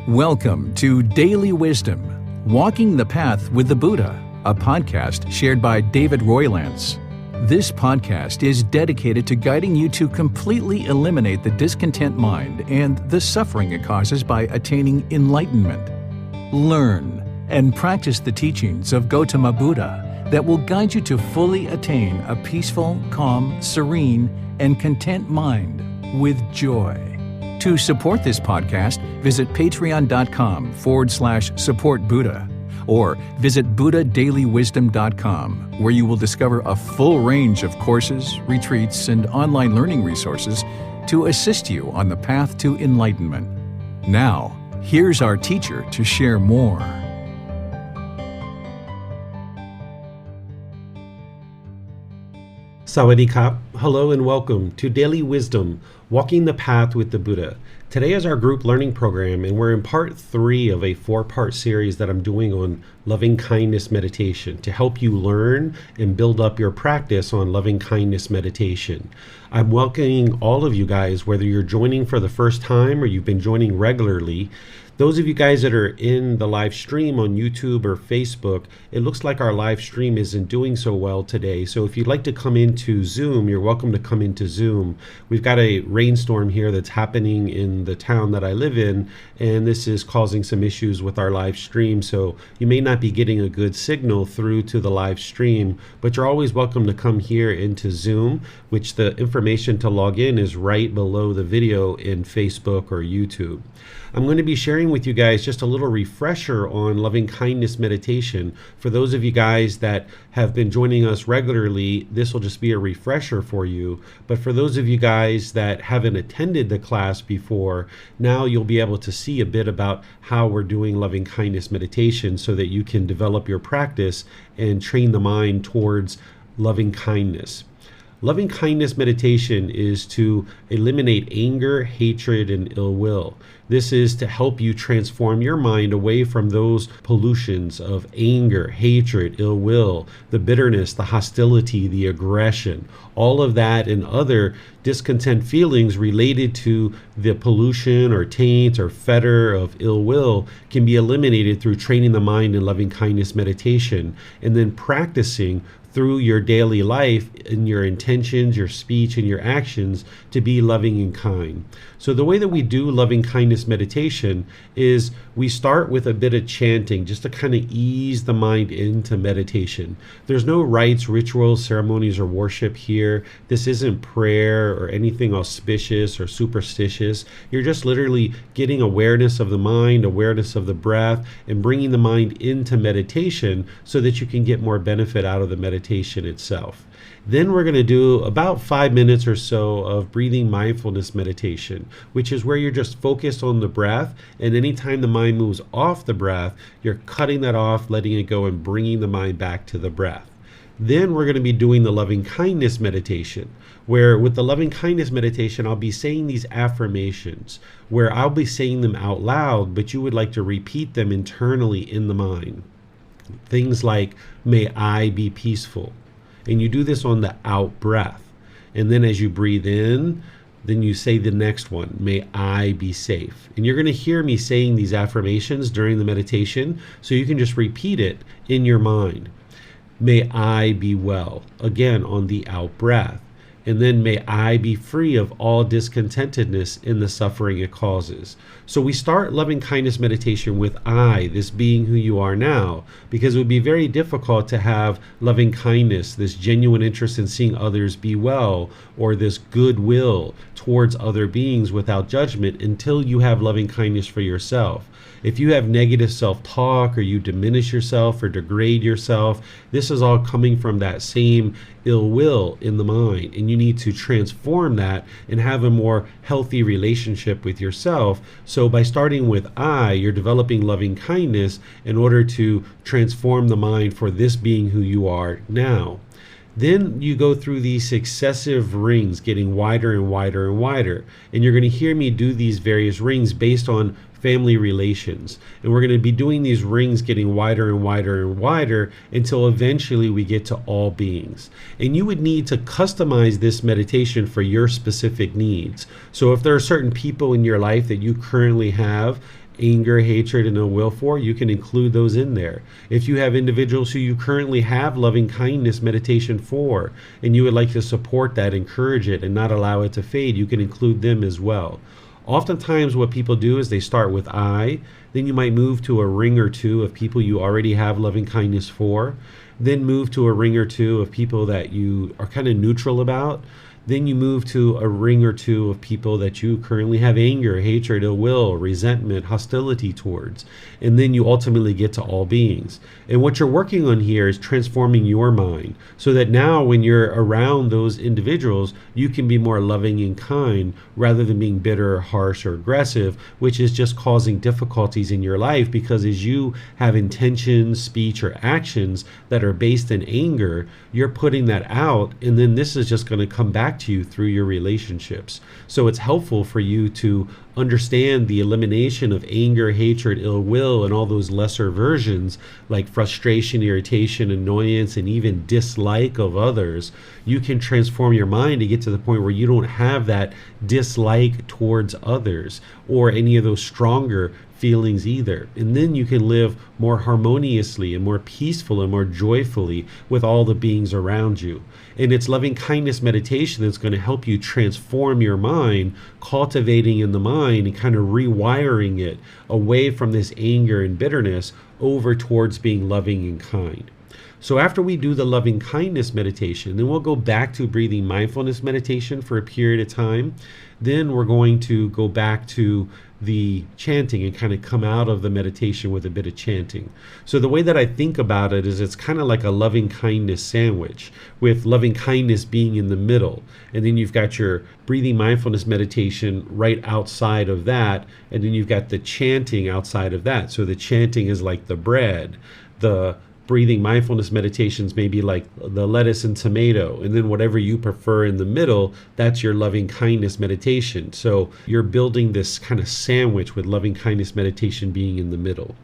Welcome to Daily Wisdom, Walking the Path with the Buddha, a podcast shared by David Roylance. This podcast is dedicated to guiding you to completely eliminate the discontent mind and the suffering it causes by attaining enlightenment. Learn and practice the teachings of Gautama Buddha that will guide you to fully attain a peaceful, calm, serene, and content mind with joy. To support this podcast, visit patreon.com/support Buddha or visit buddhadailywisdom.com, where you will discover a full range of courses, retreats, and online learning resources to assist you on the path to enlightenment. Now, here's our teacher to share more. Sawadee Kap. Hello and welcome to Daily Wisdom, Walking the Path with the Buddha. Today is our group learning program, and we're in part 3 of a 4-part series that I'm doing on loving kindness meditation to help you learn and build up your practice on loving kindness meditation. I'm welcoming all of you guys, whether you're joining for the first time or you've been joining regularly. Those of you guys that are in the live stream on YouTube or Facebook, it looks like our live stream isn't doing so well today. So if you'd like to come into Zoom, you're welcome to come into Zoom. We've got a rainstorm here that's happening in the town that I live in, and this is causing some issues with our live stream. So you may not be getting a good signal through to the live stream, but you're always welcome to come here into Zoom, which the information to log in is right below the video in Facebook or YouTube. I'm going to be sharing with you guys just a little refresher on loving kindness meditation. For those of you guys that have been joining us regularly, this will just be a refresher for you. But for those of you guys that haven't attended the class before, now you'll be able to see a bit about how we're doing loving kindness meditation so that you can develop your practice and train the mind towards loving kindness. Loving kindness meditation is to eliminate anger, hatred, and ill will. This is to help you transform your mind away from those pollutions of anger, hatred, ill will, the bitterness, the hostility, the aggression, all of that and other discontent feelings related to the pollution or taint or fetter of ill will can be eliminated through training the mind in loving kindness meditation and then practicing through your daily life in your intentions, your speech, and your actions to be loving and kind. So the way that we do loving kindness meditation is we start with a bit of chanting just to kind of ease the mind into meditation. There's no rites, rituals, ceremonies, or worship here. This isn't prayer or anything auspicious or superstitious. You're just literally getting awareness of the mind, awareness of the breath, and bringing the mind into meditation so that you can get more benefit out of the meditation itself. Then we're going to do about 5 minutes or so of breathing mindfulness meditation, which is where you're just focused on the breath, and anytime the mind moves off the breath, you're cutting that off, letting it go, and bringing the mind back to the breath. Then we're going to be doing the loving kindness meditation, where with the loving kindness meditation, I'll be saying these affirmations, where I'll be saying them out loud, but you would like to repeat them internally in the mind. Things like, may I be peaceful. And you do this on the out breath. And then as you breathe in, then you say the next one, may I be safe. And you're going to hear me saying these affirmations during the meditation, so you can just repeat it in your mind. May I be well, again on the out breath. And then may I be free of all discontentedness in the suffering it causes. So we start loving kindness meditation with I, this being who you are now, because it would be very difficult to have loving kindness, this genuine interest in seeing others be well, or this goodwill towards other beings without judgment until you have loving kindness for yourself. If you have negative self-talk or you diminish yourself or degrade yourself, this is all coming from that same ill will in the mind. And you need to transform that and have a more healthy relationship with yourself. So by starting with I, you're developing loving kindness in order to transform the mind for this being who you are now. Then you go through these successive rings, getting wider and wider and wider. And you're going to hear me do these various rings based on family relations. And we're going to be doing these rings getting wider and wider and wider until eventually we get to all beings. And you would need to customize this meditation for your specific needs. So if there are certain people in your life that you currently have anger, hatred, and ill will for, you can include those in there. If you have individuals who you currently have loving kindness meditation for, and you would like to support that, encourage it, and not allow it to fade, you can include them as well. Oftentimes what people do is they start with I, then you might move to a ring or two of people you already have loving kindness for, then move to a ring or two of people that you are kind of neutral about. Then you move to a ring or two of people that you currently have anger, hatred, ill will, resentment, hostility towards. And then you ultimately get to all beings. And what you're working on here is transforming your mind so that now when you're around those individuals, you can be more loving and kind rather than being bitter, harsh, or aggressive, which is just causing difficulties in your life, because as you have intentions, speech, or actions that are based in anger, you're putting that out, and then this is just going to come back to you through your relationships. So it's helpful for you to understand the elimination of anger, hatred, ill will, and all those lesser versions like frustration, irritation, annoyance, and even dislike of others. You can transform your mind to get to the point where you don't have that dislike towards others or any of those stronger feelings either. And then you can live more harmoniously and more peaceful and more joyfully with all the beings around you. And it's loving kindness meditation that's going to help you transform your mind, cultivating in the mind and kind of rewiring it away from this anger and bitterness over towards being loving and kind. So after we do the loving kindness meditation, then we'll go back to breathing mindfulness meditation for a period of time. Then we're going to go back to the chanting and kind of come out of the meditation with a bit of chanting. So the way that I think about it is it's kind of like a loving kindness sandwich, with loving kindness being in the middle. And then you've got your breathing mindfulness meditation right outside of that. And then you've got the chanting outside of that. So the chanting is like the bread. The breathing mindfulness meditations may be like the lettuce and tomato, and then whatever you prefer in the middle, that's your loving kindness meditation. So you're building this kind of sandwich with loving kindness meditation being in the middle.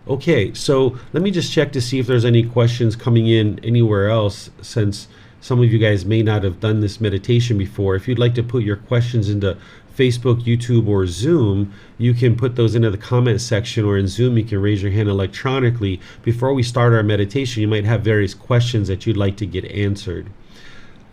Okay, so let me just check to see if there's any questions coming in anywhere else, since some of you guys may not have done this meditation before. If you'd like to put your questions into Facebook, YouTube, or Zoom, you can put those into the comment section, or in Zoom you can raise your hand electronically. Before we start our meditation, you might have various questions that you'd like to get answered.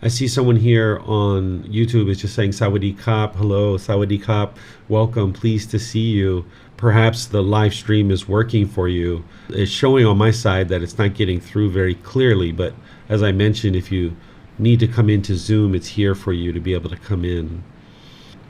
I see someone here on YouTube is just saying Sawadee Kap. Hello, Sawadee Kap. Welcome, pleased to see you. Perhaps the live stream is working for you. It's showing on my side that it's not getting through very clearly, but as I mentioned, if you need to come into Zoom, it's here for you to be able to come in.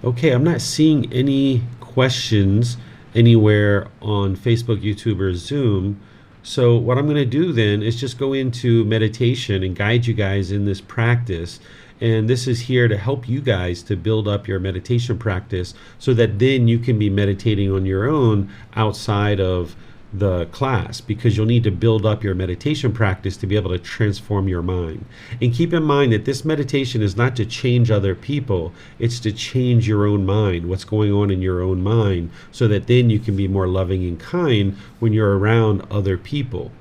Okay, I'm not seeing any questions anywhere on Facebook, YouTube, or Zoom. So what I'm going to do then is just go into meditation and guide you guys in this practice. And this is here to help you guys to build up your meditation practice so that then you can be meditating on your own outside of the class, because you'll need to build up your meditation practice to be able to transform your mind. And keep in mind that this meditation is not to change other people, it's to change your own mind, what's going on in your own mind, so that then you can be more loving and kind when you're around other people.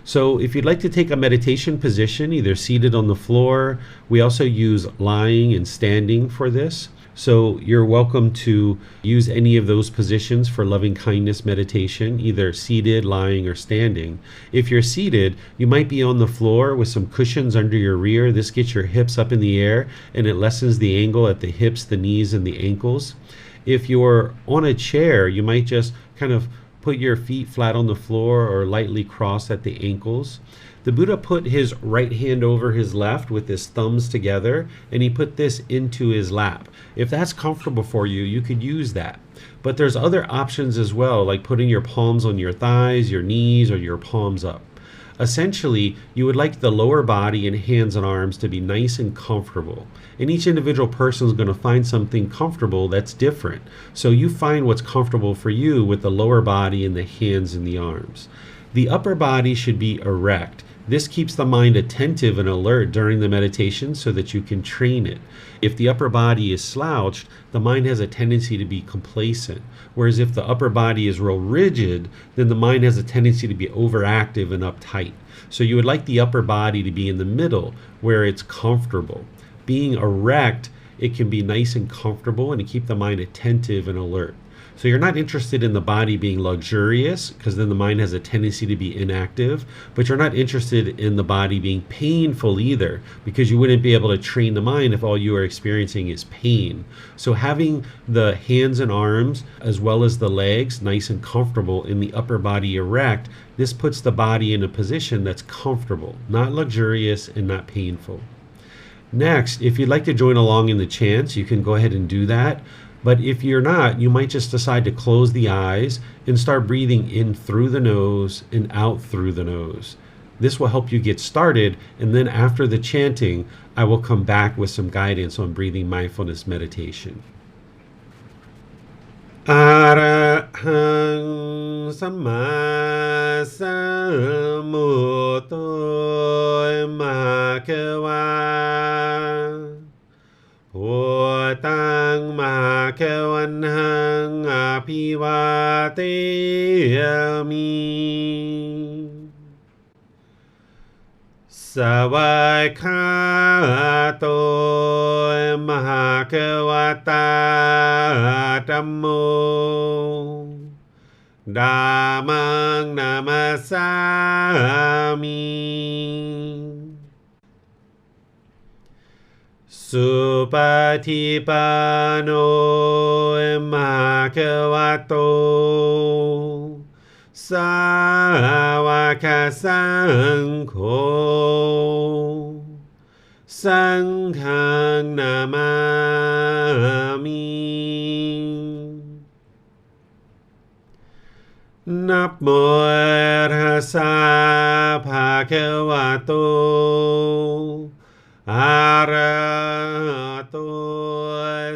So if you'd like to take a meditation position, either seated on the floor, we also use lying and standing for this. So you're welcome to use any of those positions for loving kindness meditation, either seated, lying, or standing. If you're seated, you might be on the floor with some cushions under your rear. This gets your hips up in the air and it lessens the angle at the hips, the knees, and the ankles. If you're on a chair, you might just kind of put your feet flat on the floor or lightly cross at the ankles. The Buddha put his right hand over his left with his thumbs together, and he put this into his lap. If that's comfortable for you, you could use that. But there's other options as well, like putting your palms on your thighs, your knees, or your palms up. Essentially, you would like the lower body and hands and arms to be nice and comfortable. And each individual person is going to find something comfortable that's different. So you find what's comfortable for you with the lower body and the hands and the arms. The upper body should be erect. This keeps the mind attentive and alert during the meditation so that you can train it. If the upper body is slouched, the mind has a tendency to be complacent. Whereas if the upper body is real rigid, then the mind has a tendency to be overactive and uptight. So you would like the upper body to be in the middle where it's comfortable. Being erect, it can be nice and comfortable and to keep the mind attentive and alert. So you're not interested in the body being luxurious, because then the mind has a tendency to be inactive, but you're not interested in the body being painful either, because you wouldn't be able to train the mind if all you are experiencing is pain. So having the hands and arms as well as the legs nice and comfortable in the upper body erect, this puts the body in a position that's comfortable, not luxurious and not painful. Next, if you'd like to join along in the chants, you can go ahead and do that. But if you're not, you might just decide to close the eyes and start breathing in through the nose and out through the nose. This will help you get started, and then after the chanting, I will come back with some guidance on breathing mindfulness meditation. Arahang Samma Sambuddho Bhagava Bhutang Bhagavanhang Abhivateyami Savakhato Bhagavata Dhammo Dhammang Namasami Supatipano Bhagavato Sāvaka Saṅkho Saṅghang Namami Namo Tassa Bhagavato Arahato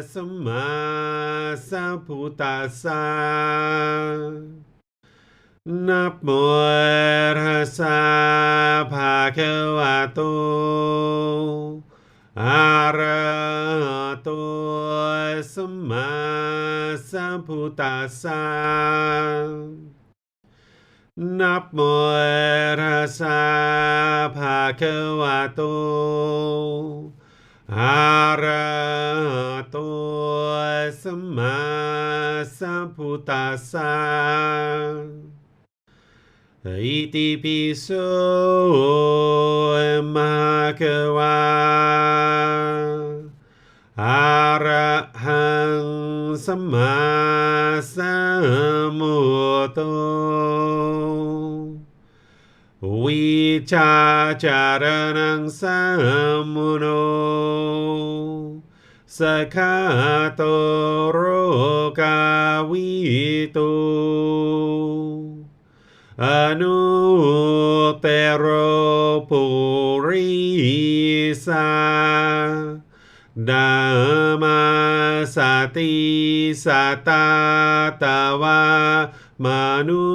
Samma Sambuddhassa Namo Tassa Bhagavato Arahato Samma Sambuddhassa Namo Tassa Bhagavato Arahato Samma Sambuddhassa Iti piso Bhagava Arahang Samma Sambuddho Vicacaranang Sammuno Sakhato Rokavito Anuttaro Purisa Dhamma Sati Satatawa Manusanang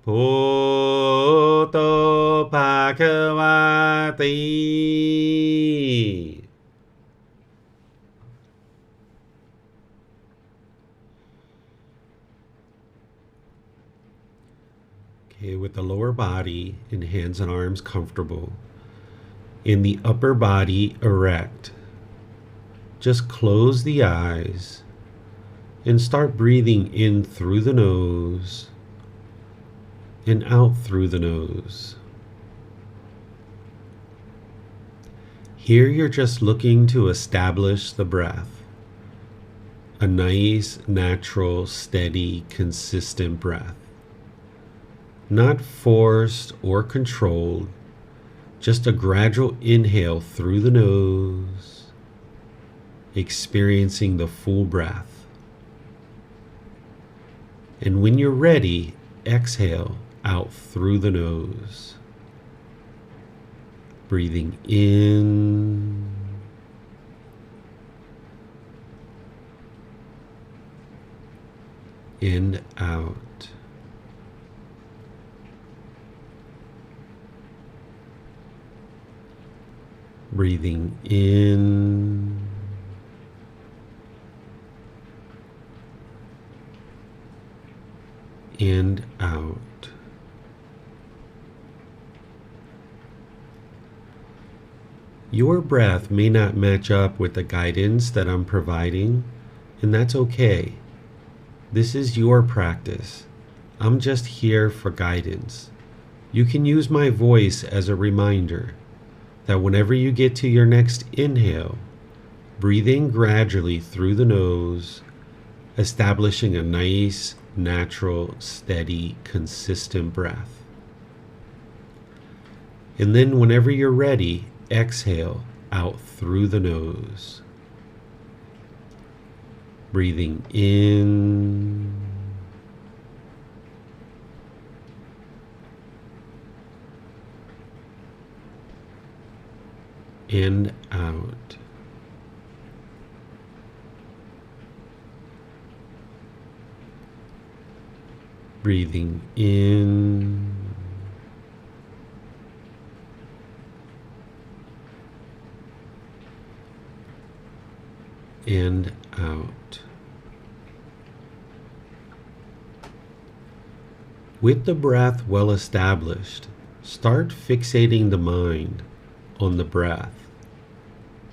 Bhutto Bhagavati. Okay, with the lower body and hands and arms comfortable, in the upper body erect, just close the eyes and start breathing in through the nose and out through the nose. Here you're just looking to establish the breath, a nice, natural, steady, consistent breath. Not forced or controlled, just a gradual inhale through the nose, experiencing the full breath. And when you're ready, exhale out through the nose, breathing in and out. Breathing in and out. Your breath may not match up with the guidance that I'm providing, and that's okay. This is your practice. I'm just here for guidance. You can use my voice as a reminder that whenever you get to your next inhale, breathe in gradually through the nose, establishing a nice, natural, steady, consistent breath. And then whenever you're ready, exhale out through the nose. Breathing in and out. Breathing in and out. With the breath well established, start fixating the mind on the breath,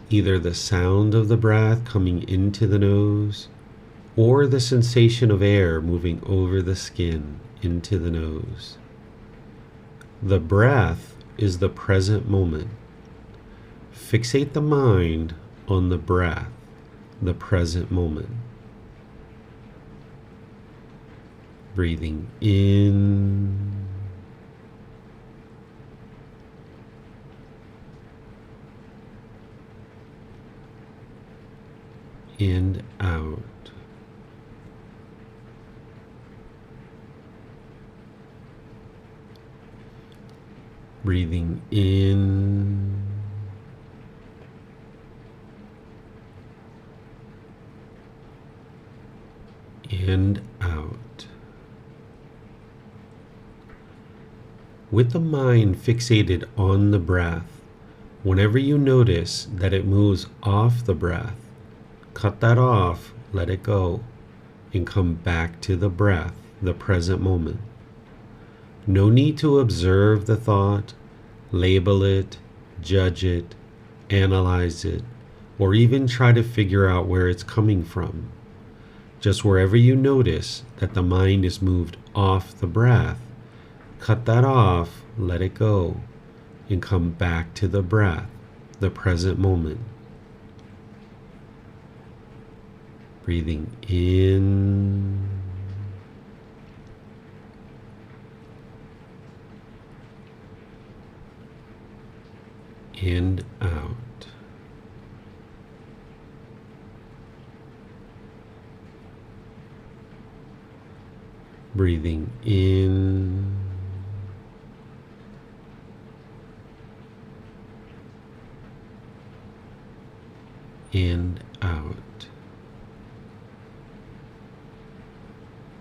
either the sound of the breath coming into the nose or the sensation of air moving over the skin into the nose. The breath is the present moment. Fixate the mind on the breath, the present moment. Breathing in and out. Breathing in and out. With the mind fixated on the breath, whenever you notice that it moves off the breath, cut that off, let it go, and come back to the breath, the present moment. No need to observe the thought, label it, judge it, analyze it, or even try to figure out where it's coming from. Just wherever you notice that the mind is moved off the breath, cut that off, let it go, and come back to the breath, the present moment. Breathing in and out. Breathing in and out.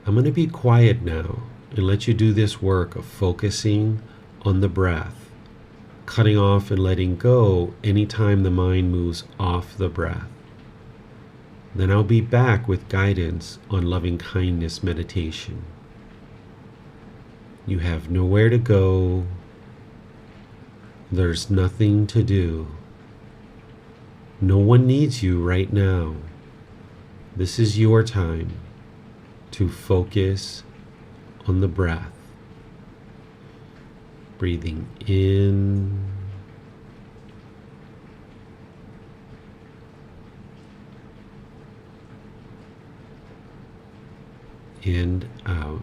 I'm going to be quiet now and let you do this work of focusing on the breath, cutting off and letting go anytime the mind moves off the breath. Then I'll be back with guidance on loving kindness meditation. You have nowhere to go. There's nothing to do. No one needs you right now. This is your time to focus on the breath. Breathing in and out.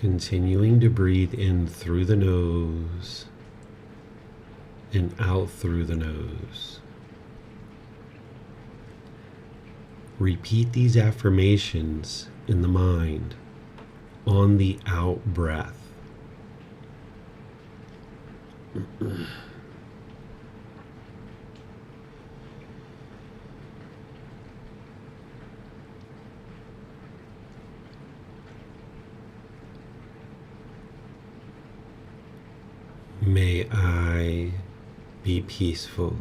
Continuing to breathe in through the nose and out through the nose. Repeat these affirmations in the mind on the out breath. May I be peaceful.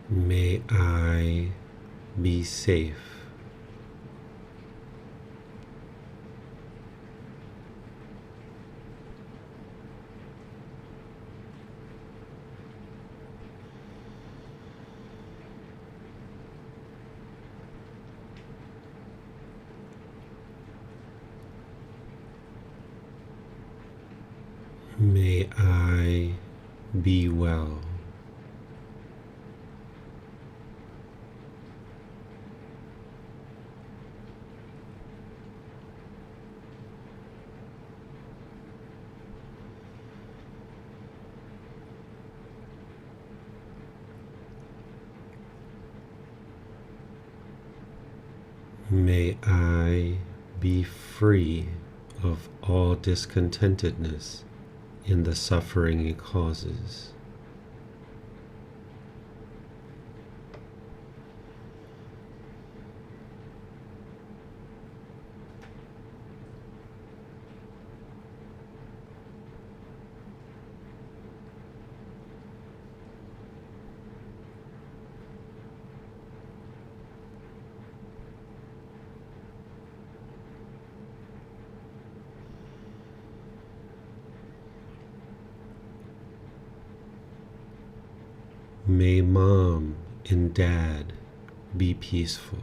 May I be safe. May I be well. May I be free of all discontentedness in the suffering it causes. May Mom and Dad be peaceful.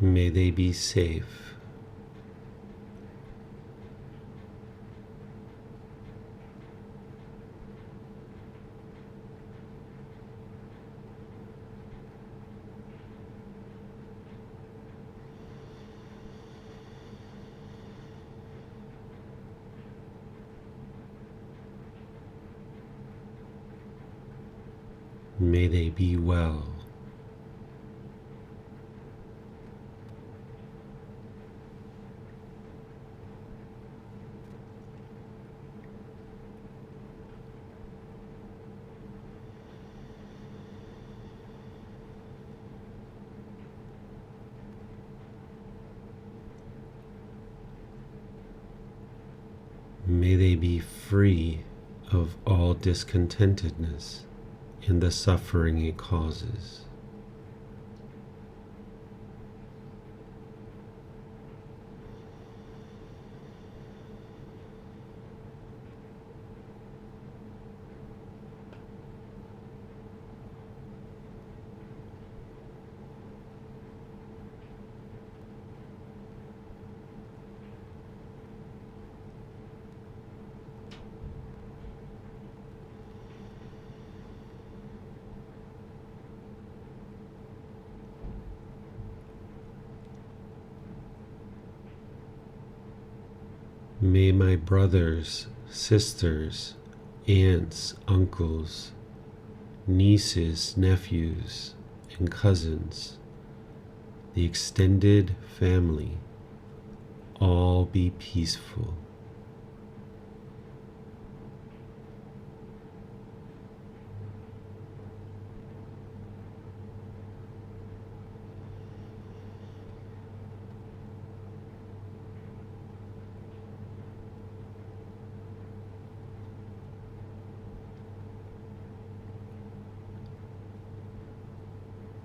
May they be safe. May they be well. May they be free of all discontentedness in the suffering it causes. May my brothers, sisters, aunts, uncles, nieces, nephews, and cousins, the extended family, all be peaceful.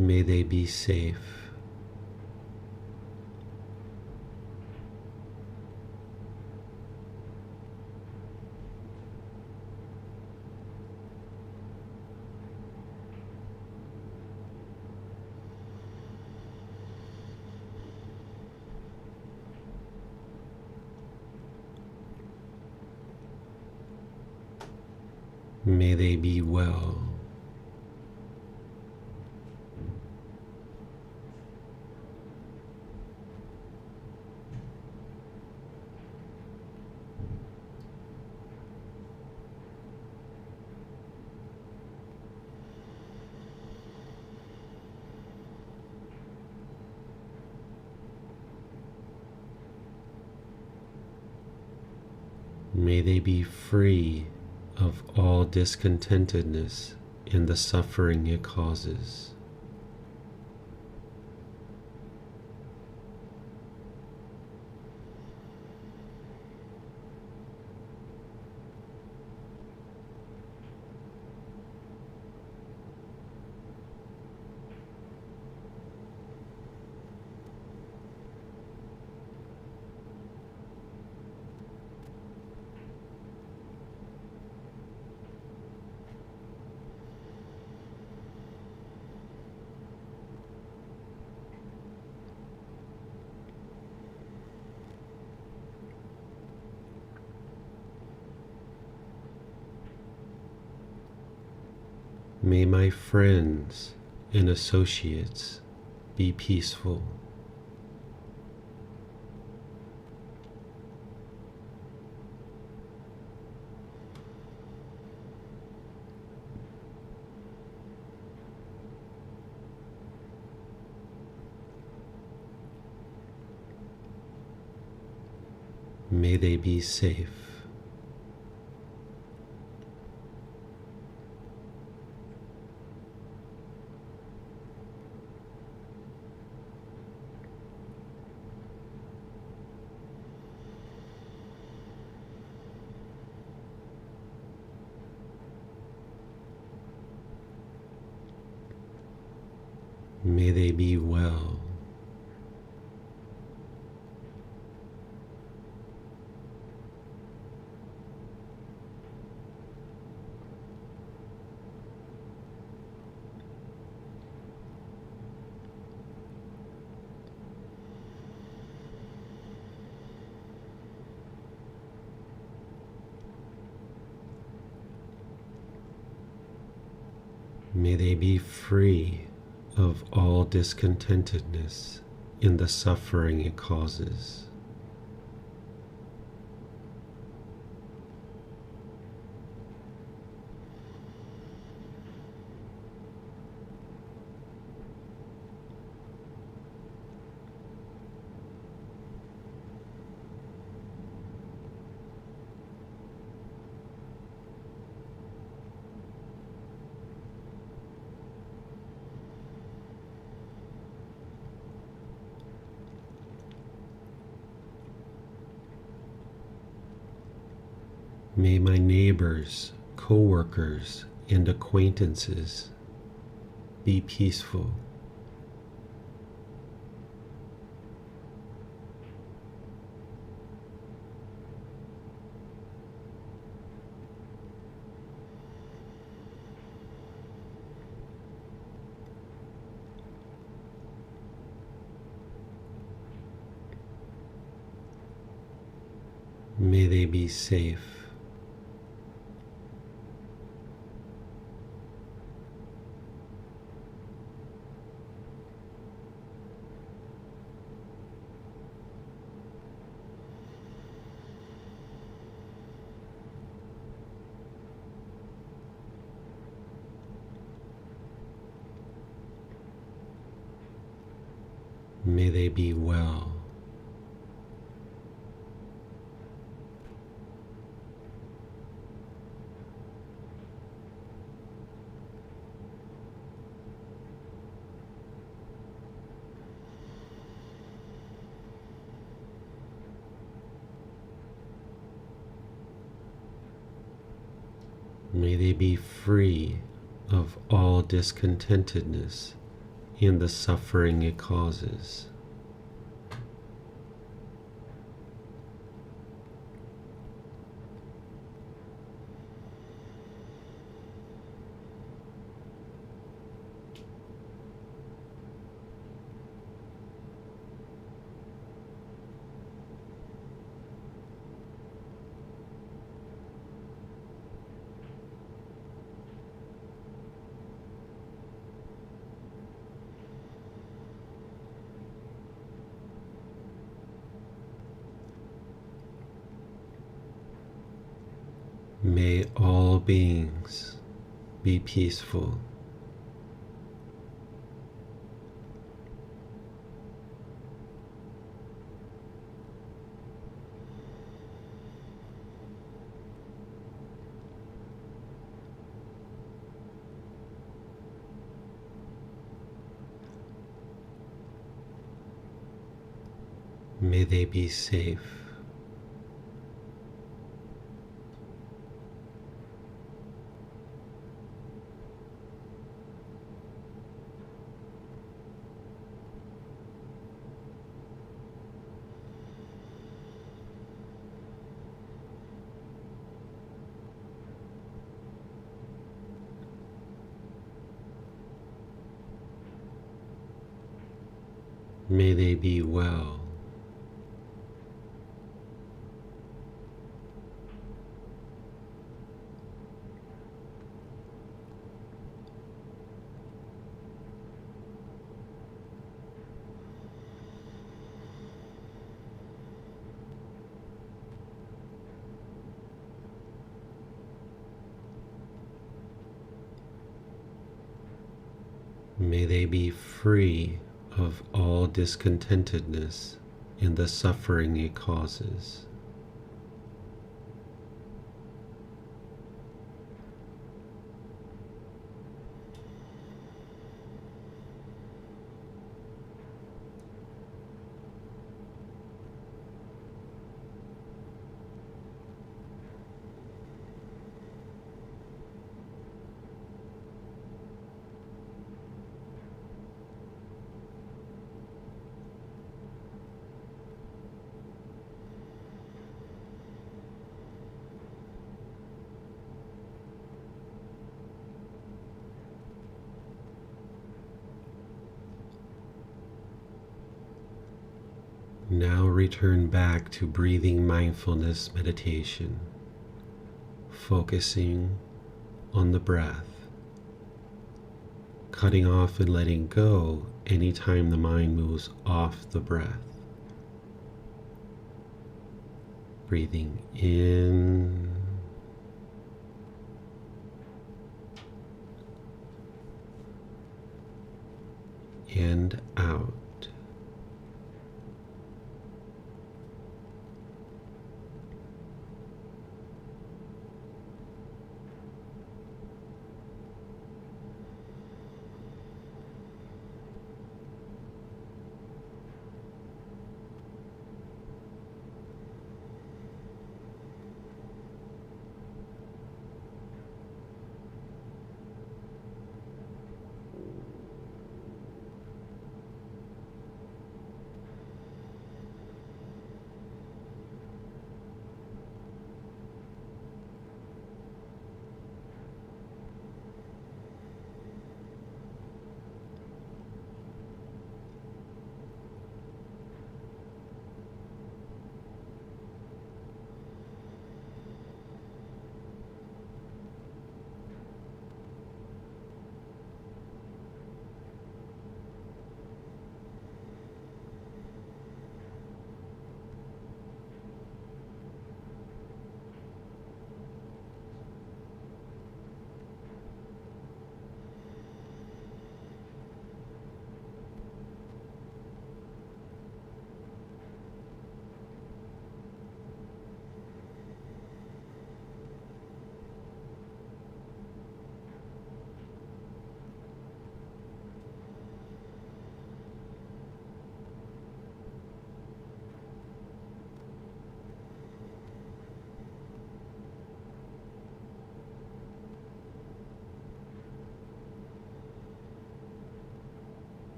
May they be safe. May they be well. May they be free of all discontentedness and the suffering it causes. May my friends and associates be peaceful. May they be safe. May they be well. May they be free of all discontentedness in the suffering it causes. May my neighbors, co-workers, and acquaintances be peaceful. May they be safe. May they be well. May they be free of all discontentedness in the suffering it causes. May all beings be peaceful. May they be safe. May they be well. May they be free of all discontentedness in the suffering it causes. Now return back to breathing mindfulness meditation, focusing on the breath, cutting off and letting go anytime the mind moves off the breath. Breathing in and out.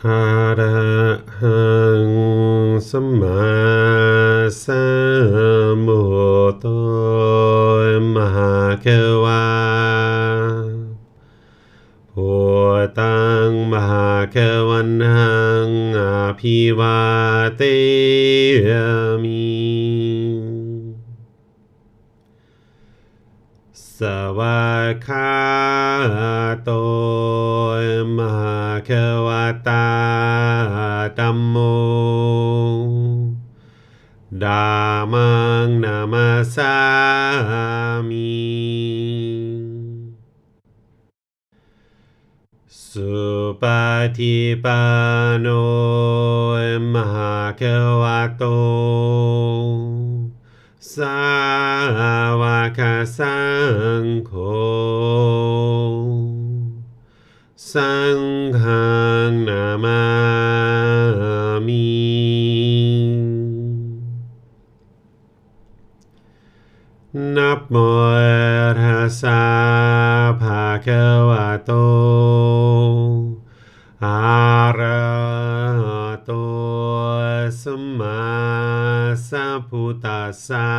อะระหังสัมมาสัมพุทโธมหาเขวาพุทธังมหาเขวันหังอภิวาเทมิสวากขาโตมหาเขวตาธัมโมธัมมังนามัสสามิสุปฏิปันโนมหาเขวโตสาวกสังโฆสังฆังนามามินะโมตัสสะภะคะวะโตอะระหะโตสัมมาสัมพุทธัสสะ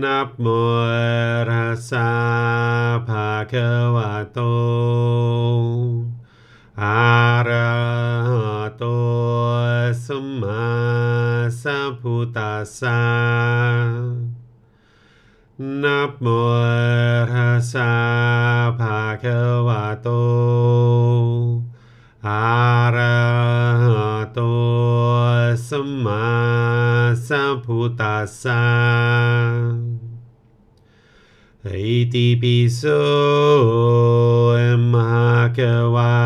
นะโมตัสสะภะคะวะโตอะระหะโตสัมมาสัมพุทธัสสะนะโมตัสสะภะคะวะโตอะระหะโตสัมมาสัมพุทธัสสะอิติปิโสมหะเขวา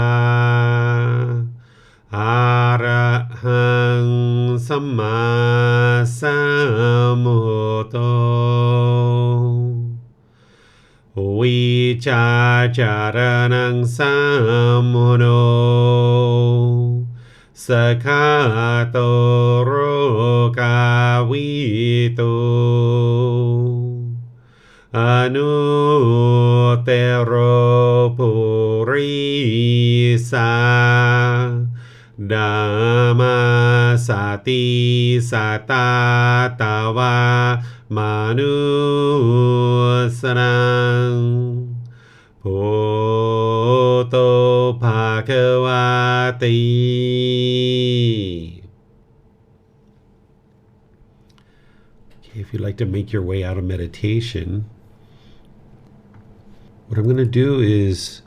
อะระหังสัมมาสัมพุทโธวิชาจารณังสัมมุโนสคาโตโรกาวิโตอนุเตโรปุริสาดัมมาสติสัตตาตาวามนุสนังพุทโธภะคะวะติ If you'd like to make your way out of meditation, what I'm going to do is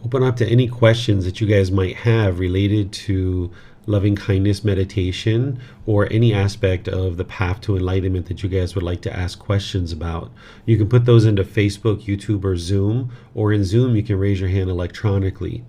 open up to any questions that you guys might have related to loving kindness meditation or any aspect of the path to enlightenment that you guys would like to ask questions about. You can put those into Facebook, YouTube, or Zoom, or in Zoom you can raise your hand electronically.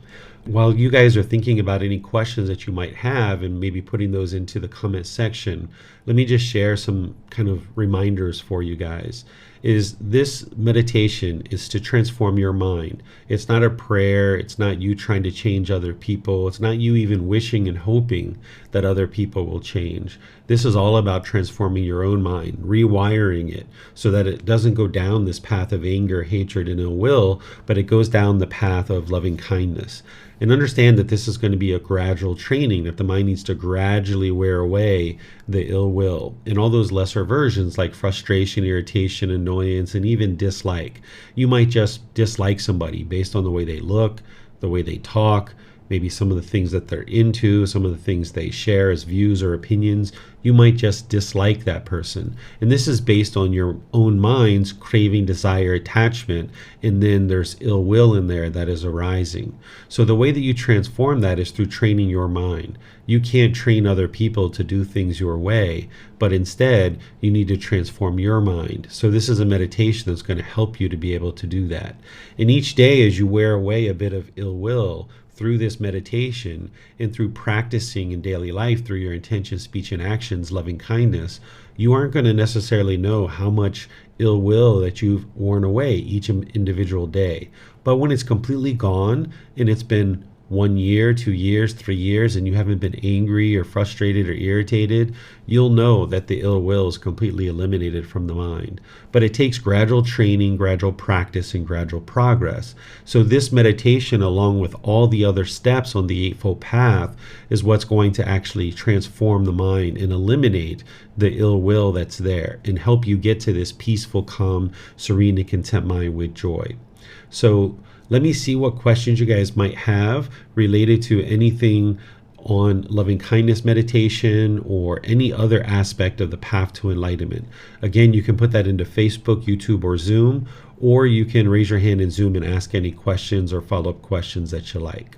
While you guys are thinking about any questions that you might have and maybe putting those into the comment section, let me just share some kind of reminders for you guys. This meditation is to transform your mind. It's not a prayer. It's not you trying to change other people. It's not you even wishing and hoping that other people will change. This is all about transforming your own mind, rewiring it so that it doesn't go down this path of anger, hatred, and ill will, but it goes down the path of loving kindness. And understand that this is going to be a gradual training, that the mind needs to gradually wear away the ill will and all those lesser versions like frustration, irritation, annoyance, and even dislike. You might just dislike somebody based on the way they look, the way they talk, maybe some of the things that they're into, some of the things they share as views or opinions. You might just dislike that person. And this is based on your own mind's craving, desire, attachment, and then there's ill will in there that is arising. So the way that you transform that is through training your mind. You can't train other people to do things your way, but instead you need to transform your mind. So this is a meditation that's going to help you to be able to do that. And each day as you wear away a bit of ill will, through this meditation and through practicing in daily life through your intention, speech, and actions, loving kindness, you aren't going to necessarily know how much ill will that you've worn away each individual day. But when it's completely gone and it's been 1 year, 2 years, 3 years, and you haven't been angry or frustrated or irritated, you'll know that the ill will is completely eliminated from the mind. But it takes gradual training, gradual practice, and gradual progress. So this meditation, along with all the other steps on the Eightfold Path, is what's going to actually transform the mind and eliminate the ill will that's there and help you get to this peaceful, calm, serene, and content mind with joy. So let me see what questions you guys might have related to anything on loving kindness meditation or any other aspect of the path to enlightenment. Again, you can put that into Facebook, YouTube, or Zoom, or you can raise your hand in Zoom and ask any questions or follow-up questions that you like.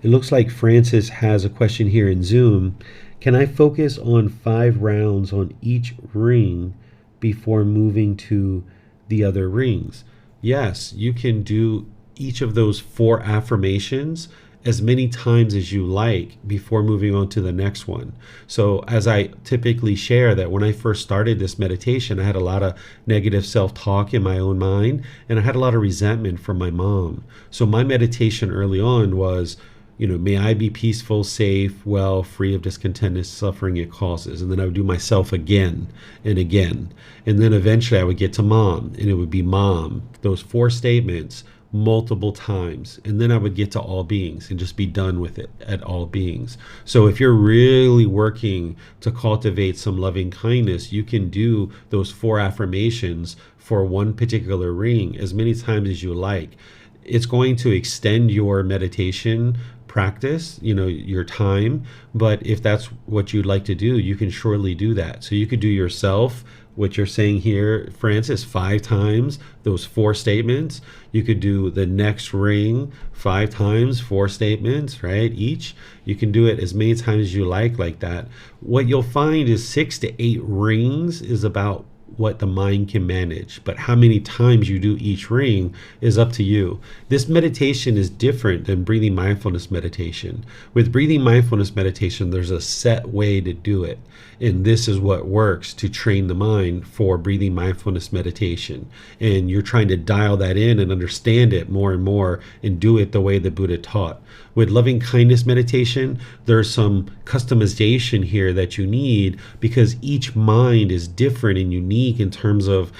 It looks like Francis has a question here in Zoom. Can I focus on 5 rounds on each ring before moving to the other rings? Yes, you can do each of those 4 affirmations as many times as you like before moving on to the next one. So as I typically share that when I first started this meditation, I had a lot of negative self-talk in my own mind, and I had a lot of resentment from my mom. So my meditation early on was, may I be peaceful, safe, well, free of discontent and suffering it causes. And then I would do myself again and again. And then eventually I would get to mom, and it would be mom, those 4 statements multiple times. And then I would get to all beings and just be done with it at all beings. So if you're really working to cultivate some loving kindness, you can do those 4 affirmations for one particular ring as many times as you like. It's going to extend your meditation practice, your time. But if that's what you'd like to do, you can surely do that. So you could do yourself, what you're saying here, Francis, 5 times, those 4 statements. You could do the next ring 5 times, 4 statements, right? Each. You can do it as many times as you like that. What you'll find is 6 to 8 rings is about what the mind can manage, but how many times you do each ring is up to you. This meditation is different than breathing mindfulness meditation. With breathing mindfulness meditation, there's a set way to do it, and this is what works to train the mind for breathing mindfulness meditation. And you're trying to dial that in and understand it more and more and do it the way the Buddha taught. With loving kindness meditation, there's some customization here that you need, because each mind is different and unique in terms of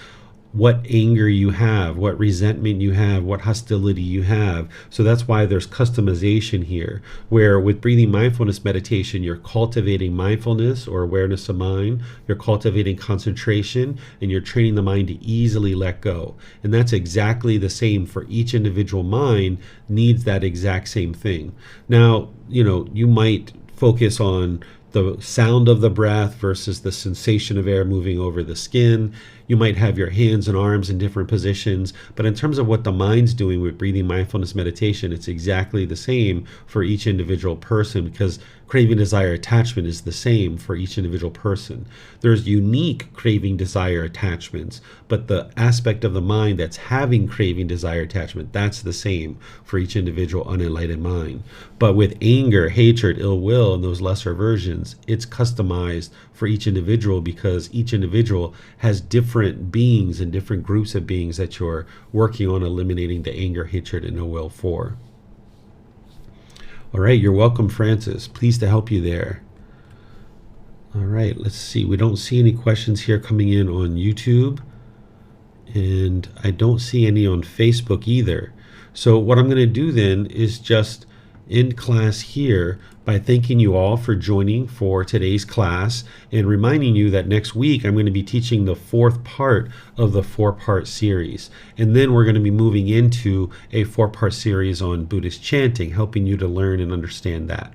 what anger you have, what resentment you have, what hostility you have. So that's why there's customization here, where with breathing mindfulness meditation, you're cultivating mindfulness or awareness of mind, you're cultivating concentration, and you're training the mind to easily let go. And that's exactly the same for each individual mind, needs that exact same thing. Now, you might focus on the sound of the breath versus the sensation of air moving over the skin. You might have your hands and arms in different positions, but in terms of what the mind's doing with breathing mindfulness meditation, it's exactly the same for each individual person, because craving, desire, attachment is the same for each individual person. There's unique craving, desire, attachments, but the aspect of the mind that's having craving, desire, attachment, that's the same for each individual unenlightened mind. But with anger, hatred, ill will, and those lesser versions, it's customized for each individual, because each individual has different beings and different groups of beings that you're working on eliminating the anger, hatred, and ill will for. All right, you're welcome, Francis. Pleased to help you there. All right, let's see. We don't see any questions here coming in on YouTube, and I don't see any on Facebook either. So what I'm going to do then is just end class here by thanking you all for joining for today's class, and reminding you that next week I'm going to be teaching the 4th part of the 4-part series. And then we're going to be moving into a 4-part series on Buddhist chanting, helping you to learn and understand that.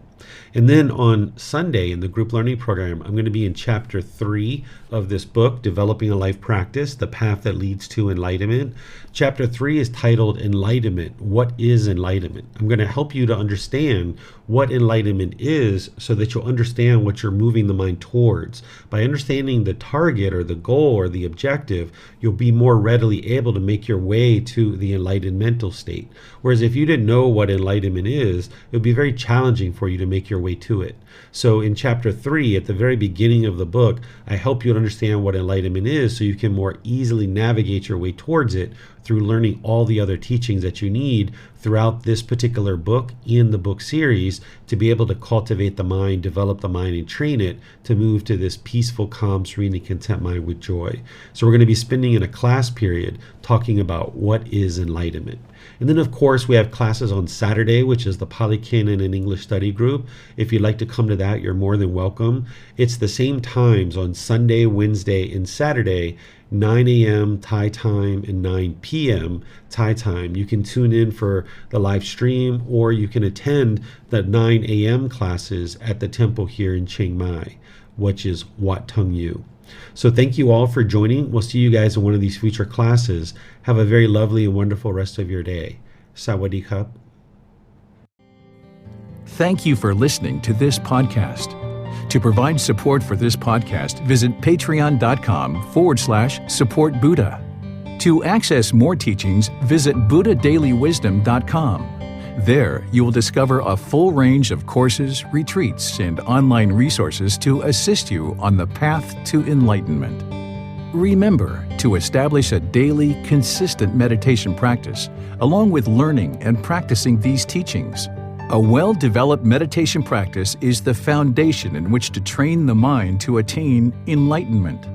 And then on Sunday in the group learning program, I'm going to be in chapter 3 of this book, Developing a Life Practice, The Path That Leads to Enlightenment. Chapter 3 is titled Enlightenment. What is enlightenment? I'm going to help you to understand what enlightenment is so that you'll understand what you're moving the mind towards. By understanding the target or the goal or the objective, you'll be more readily able to make your way to the enlightened mental state. Whereas if you didn't know what enlightenment is, it would be very challenging for you to make your way to it. So in chapter 3, at the very beginning of the book, I help you understand what enlightenment is so you can more easily navigate your way towards it through learning all the other teachings that you need throughout this particular book in the book series to be able to cultivate the mind, develop the mind, and train it to move to this peaceful, calm, serene, and content mind with joy. So we're going to be spending in a class period talking about what is enlightenment. And then, of course, we have classes on Saturday, which is the Pali Canon and English study group. If you'd like to come to that, you're more than welcome. It's the same times on Sunday, Wednesday, and Saturday, 9 a.m. Thai time and 9 p.m. Thai time. You can tune in for the live stream, or you can attend the 9 a.m. classes at the temple here in Chiang Mai, which is Wat Tung Yu. So thank you all for joining. We'll see you guys in one of these future classes. Have a very lovely and wonderful rest of your day. Sawadee Khap. Thank you for listening to this podcast. To provide support for this podcast, visit patreon.com/support Buddha. To access more teachings, visit buddhadailywisdom.com. There, you will discover a full range of courses, retreats, and online resources to assist you on the path to enlightenment. Remember to establish a daily, consistent meditation practice, along with learning and practicing these teachings. A well-developed meditation practice is the foundation in which to train the mind to attain enlightenment.